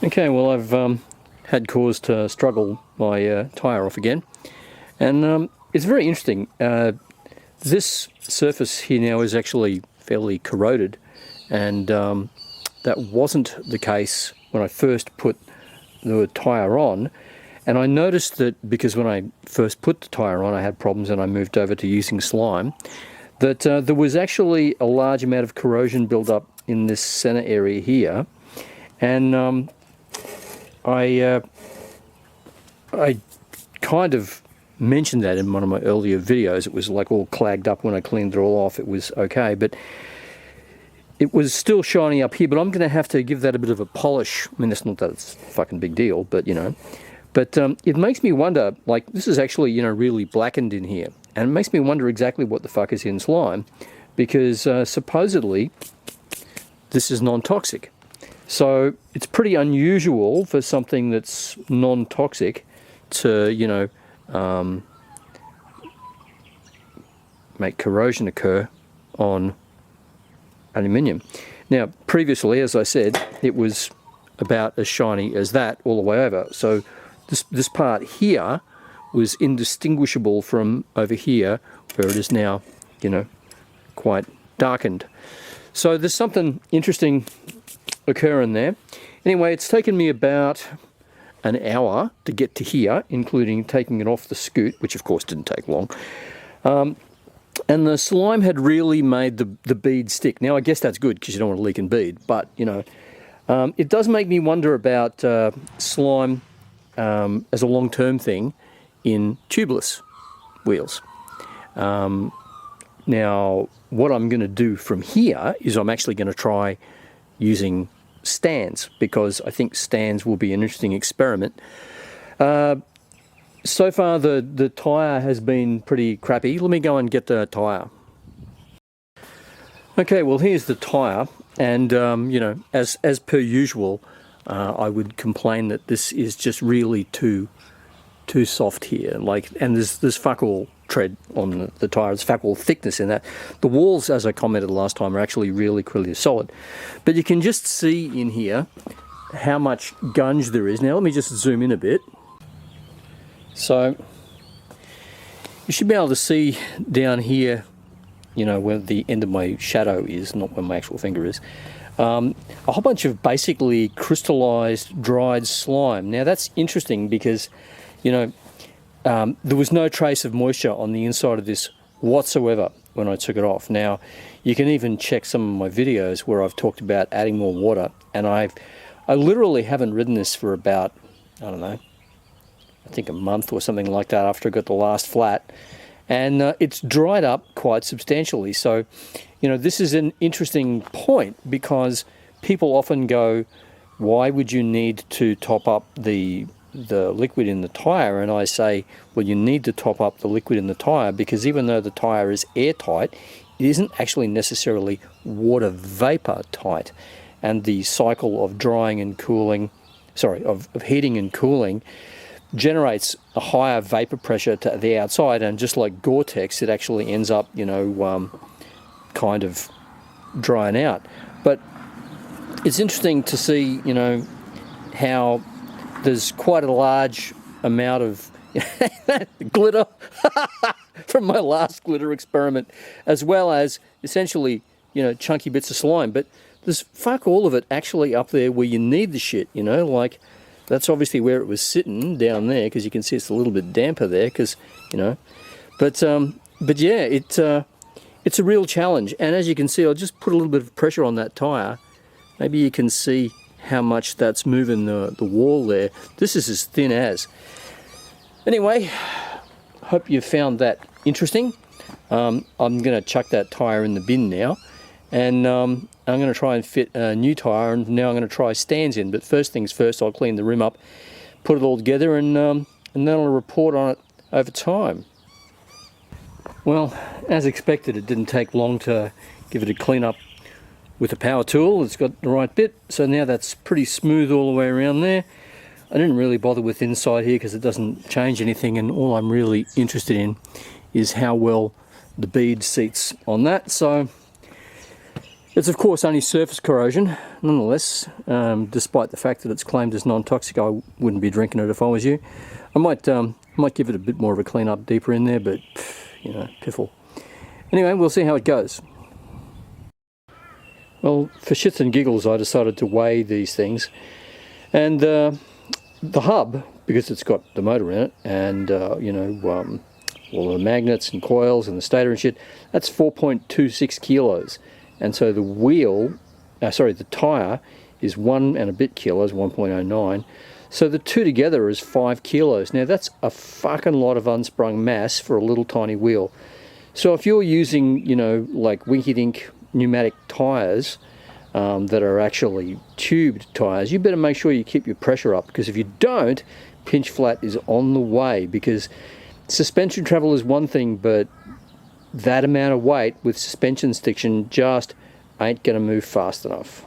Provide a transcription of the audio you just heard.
Okay, well I've had cause to struggle my tyre off again, and it's very interesting. This surface here now is actually fairly corroded, and that wasn't the case when I first put the tyre on. And I noticed that because when I first put the tyre on I had problems and I moved over to using slime, that there was actually a large amount of corrosion built up in this center area here, and I kind of mentioned that in one of my earlier videos. It was like all clagged up when I cleaned it all off. It was okay, but it was still shiny up here. But I'm going to have to give that a bit of a polish. I mean, that's not that it's a fucking big deal, but you know. But it makes me wonder, like, this is actually, you know, really blackened in here. And it makes me wonder exactly what the fuck is in slime, because supposedly this is non-toxic. So it's pretty unusual for something that's non-toxic to, you know, make corrosion occur on aluminium. Now, previously, as I said, it was about as shiny as that all the way over. So this part here was indistinguishable from over here, where it is now, you know, quite darkened. So there's something interesting occurring there. Anyway, it's taken me about an hour to get to here, including taking it off the scoot, which of course didn't take long. And the slime had really made the bead stick. Now I guess that's good because you don't want a leaking bead, but you know, it does make me wonder about slime as a long-term thing in tubeless wheels. Now what I'm going to do from here is I'm actually going to try using stands, because I think stands will be an interesting experiment. So far the tyre has been pretty crappy. Let me go and get the tyre. Okay, well here's the tyre, and you know, as per usual, I would complain that this is just really too soft here. Like, and there's fuck all tread on the tyre. There's fuck all thickness in that. The walls, as I commented last time, are actually really solid. But you can just see in here how much gunge there is. Now let me just zoom in a bit. So you should be able to see down here, you know, where the end of my shadow is, not where my actual finger is, a whole bunch of basically crystallized dried slime. Now that's interesting because, you know, there was no trace of moisture on the inside of this whatsoever when I took it off. Now you can even check some of my videos where I've talked about adding more water, and I literally haven't ridden this for about, I don't know, I think a month or something like that after I got the last flat, and it's dried up quite substantially. So, you know, this is an interesting point, because people often go, why would you need to top up the liquid in the tyre? And I say, well, you need to top up the liquid in the tyre because even though the tyre is airtight, it isn't actually necessarily water vapor tight, and the cycle of drying and cooling, sorry, of heating and cooling generates a higher vapor pressure to the outside, and just like Gore-Tex, it actually ends up, you know, kind of drying out. But it's interesting to see, you know, how there's quite a large amount of glitter from my last glitter experiment, as well as essentially, you know, chunky bits of slime. But there's fuck all of it actually up there where you need the shit, you know, like that's obviously where it was sitting down there, because you can see it's a little bit damper there, because, you know, but yeah, it's a real challenge. And as you can see, I'll just put a little bit of pressure on that tyre. Maybe you can see how much that's moving the wall there. This is as thin as. Anyway, hope you found that interesting. I'm going to chuck that tyre in the bin now, and I'm going to try and fit a new tyre, and now I'm going to try stands in. But first things first, I'll clean the rim up, put it all together, and then I'll report on it over time. Well, as expected, it didn't take long to give it a clean up with a power tool. It's got the right bit, so now that's pretty smooth all the way around there. I didn't really bother with inside here because it doesn't change anything, and all I'm really interested in is how well the bead seats on that. So It's of course only surface corrosion, nonetheless. Despite the fact that it's claimed as non-toxic, I wouldn't be drinking it if I was you. I might give it a bit more of a clean up deeper in there, but you know, piffle. Anyway, we'll see how it goes. Well, for shits and giggles, I decided to weigh these things, and the hub, because it's got the motor in it, and you know, all the magnets and coils and the stator and shit, that's 4.26 kilos. And so the wheel, the tyre is 1 and a bit kilos, 1.09. So the two together is 5 kilos. Now that's a fucking lot of unsprung mass for a little tiny wheel. So if you're using, you know, like winky-dink pneumatic tyres that are actually tubed tyres, you better make sure you keep your pressure up, because if you don't, pinch flat is on the way, because suspension travel is one thing, but that amount of weight with suspension stiction just ain't going to move fast enough.